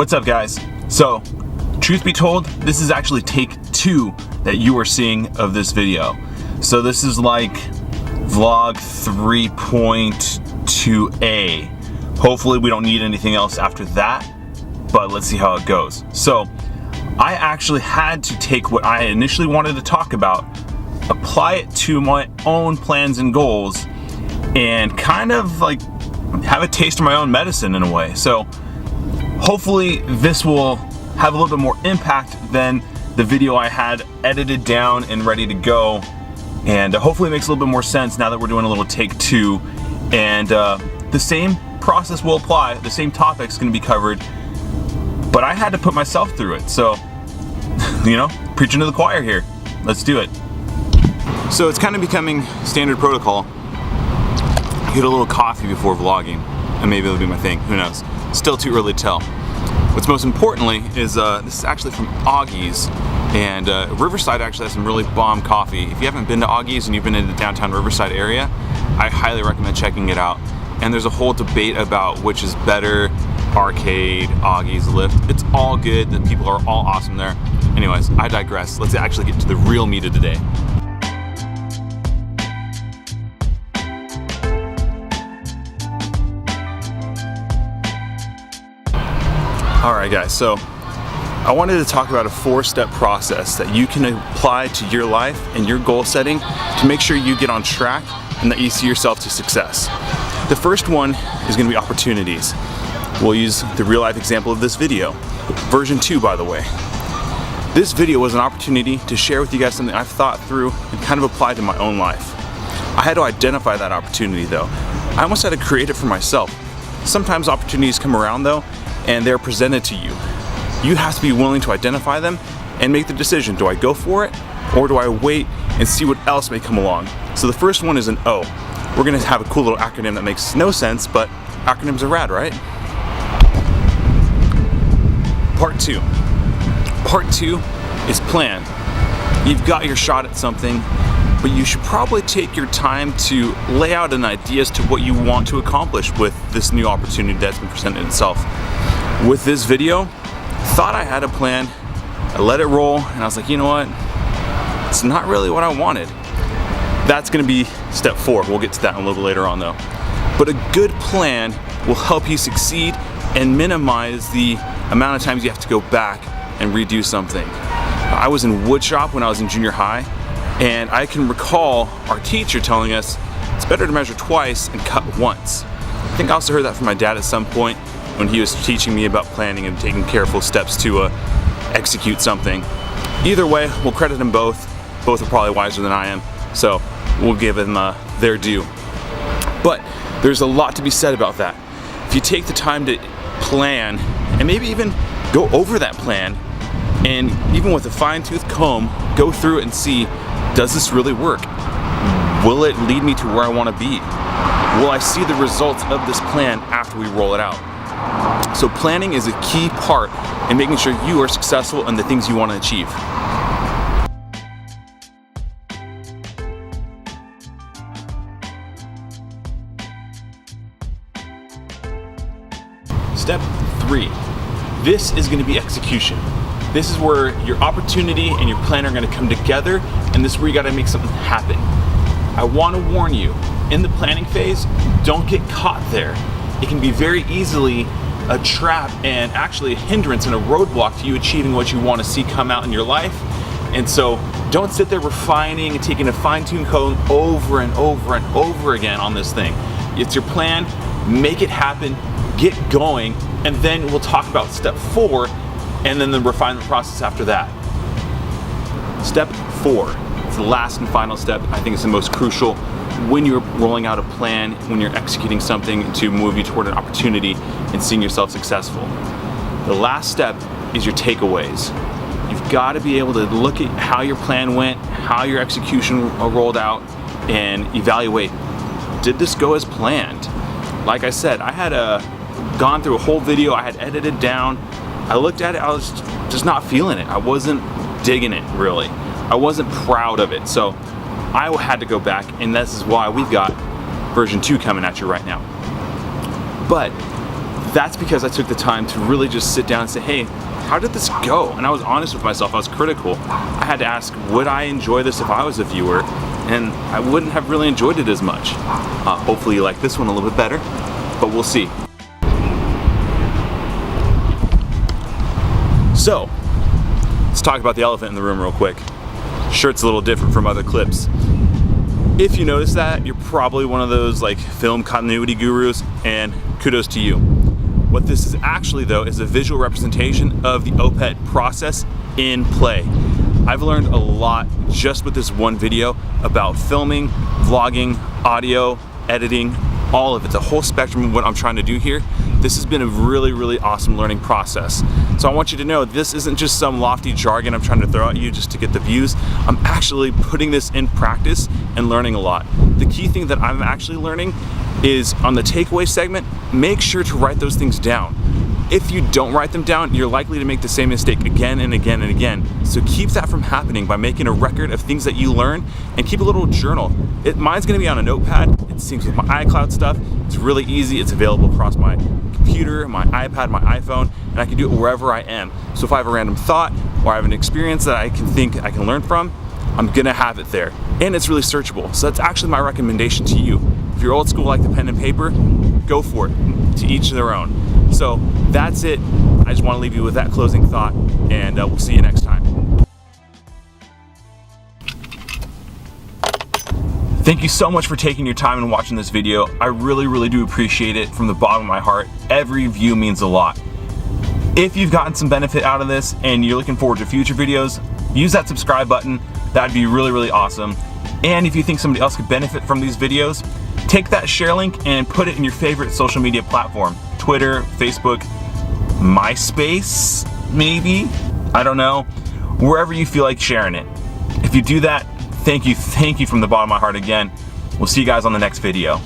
What's up, guys? So, truth be told, this is actually take 2 that you are seeing of this video. So this is like vlog 3.2a. Hopefully we don't need anything else after that, but let's see how it goes. So, I actually had to take what I initially wanted to talk about, apply it to my own plans and goals, and kind of like have a taste of my own medicine in a way. So hopefully this will have a little bit more impact than the video I had edited down and ready to go, and hopefully it makes a little bit more sense now that we're doing a little take 2, and the same process will apply, the same topic's going to be covered, but I had to put myself through it. So you know, preaching to the choir here. Let's do it. So it's kind of becoming standard protocol. Get a little coffee before vlogging, and maybe it'll be my thing, who knows. Still too early to tell. What's most importantly is this is actually from Augie's, and Riverside actually has some really bomb coffee. If you haven't been to Augie's and you've been in the downtown Riverside area, I highly recommend checking it out. And there's a whole debate about which is better, Arcade, Augie's, Lift. It's all good, the people are all awesome there. Anyways, I digress. Let's actually get to the real meat of the day. Alright guys, so I wanted to talk about a 4-step process that you can apply to your life and your goal setting to make sure you get on track and that you see yourself to success. The first one is going to be opportunities. We'll use the real life example of this video. Version 2, by the way. This video was an opportunity to share with you guys something I've thought through and kind of applied to my own life. I had to identify that opportunity though. I almost had to create it for myself. Sometimes opportunities come around though, and they're presented to you. You have to be willing to identify them and make the decision. Do I go for it, or do I wait and see what else may come along? So the first one is an O. We're gonna have a cool little acronym that makes no sense, but acronyms are rad, right? Part 2. Part 2 is plan. You've got your shot at something, but you should probably take your time to lay out an idea as to what you want to accomplish with this new opportunity that's been presented itself. With this video, thought I had a plan, I let it roll, and I was like, you know what? It's not really what I wanted. That's gonna be step 4. We'll get to that a little later on though. But a good plan will help you succeed and minimize the amount of times you have to go back and redo something. I was in woodshop when I was in junior high, and I can recall our teacher telling us it's better to measure twice and cut once. I think I also heard that from my dad at some point when he was teaching me about planning and taking careful steps to execute something. Either way, we'll credit them both. Both are probably wiser than I am, so we'll give them their due. But there's a lot to be said about that. If you take the time to plan and maybe even go over that plan, and even with a fine-tooth comb, go through it and see, does this really work? Will it lead me to where I want to be? Will I see the results of this plan after we roll it out? So planning is a key part in making sure you are successful in the things you want to achieve. Step 3. This is going to be execution. This is where your opportunity and your plan are going to come together, and this is where you got to make something happen. I want to warn you, in the planning phase, don't get caught there. It can be very easily a trap and actually a hindrance and a roadblock to you achieving what you want to see come out in your life. And so don't sit there refining and taking a fine-tuned comb over and over and over again on this thing. It's your plan, make it happen, get going, and then we'll talk about step 4 and then the refinement process after that. Step 4, it's the last and final step. I think it's the most crucial when you're rolling out a plan, when you're executing something to move you toward an opportunity and seeing yourself successful. The last step is your takeaways. You've got to be able to look at how your plan went, how your execution rolled out, and evaluate, did this go as planned? Like I said, I had gone through a whole video, I had edited down, I looked at it, I was just not feeling it. I wasn't digging it, really. I wasn't proud of it. So I had to go back, and this is why we've got version 2 coming at you right now. But that's because I took the time to really just sit down and say, hey, how did this go? And I was honest with myself, I was critical. I had to ask, would I enjoy this if I was a viewer? And I wouldn't have really enjoyed it as much. Hopefully you like this one a little bit better, but we'll see. So, let's talk about the elephant in the room real quick. Sure, it's a little different from other clips. If you notice that, you're probably one of those like film continuity gurus, and kudos to you. What this is actually though is a visual representation of the OPET process in play. I've learned a lot just with this one video about filming, vlogging, audio, editing, all of it, the whole spectrum of what I'm trying to do here. This has been a really, really awesome learning process. So I want you to know this isn't just some lofty jargon I'm trying to throw at you just to get the views. I'm actually putting this in practice and learning a lot. The key thing that I'm actually learning is on the takeaway segment, make sure to write those things down. If you don't write them down, you're likely to make the same mistake again and again and again. So keep that from happening by making a record of things that you learn and keep a little journal. Mine's gonna be on a notepad. It syncs with my iCloud stuff. It's really easy. It's available across my computer, my iPad, my iPhone, and I can do it wherever I am. So if I have a random thought or I have an experience that I can learn from, I'm gonna have it there. And it's really searchable. So that's actually my recommendation to you. If you're old school like the pen and paper, go for it. To each their own. So that's it. I just want to leave you with that closing thought, and we'll see you next time. Thank you so much for taking your time and watching this video. I really, really do appreciate it from the bottom of my heart. Every view means a lot. If you've gotten some benefit out of this and you're looking forward to future videos, use that subscribe button. That'd be really, really awesome. And if you think somebody else could benefit from these videos, take that share link and put it in your favorite social media platform. Twitter, Facebook, MySpace, maybe? I don't know. Wherever you feel like sharing it. If you do that, thank you from the bottom of my heart again. We'll see you guys on the next video.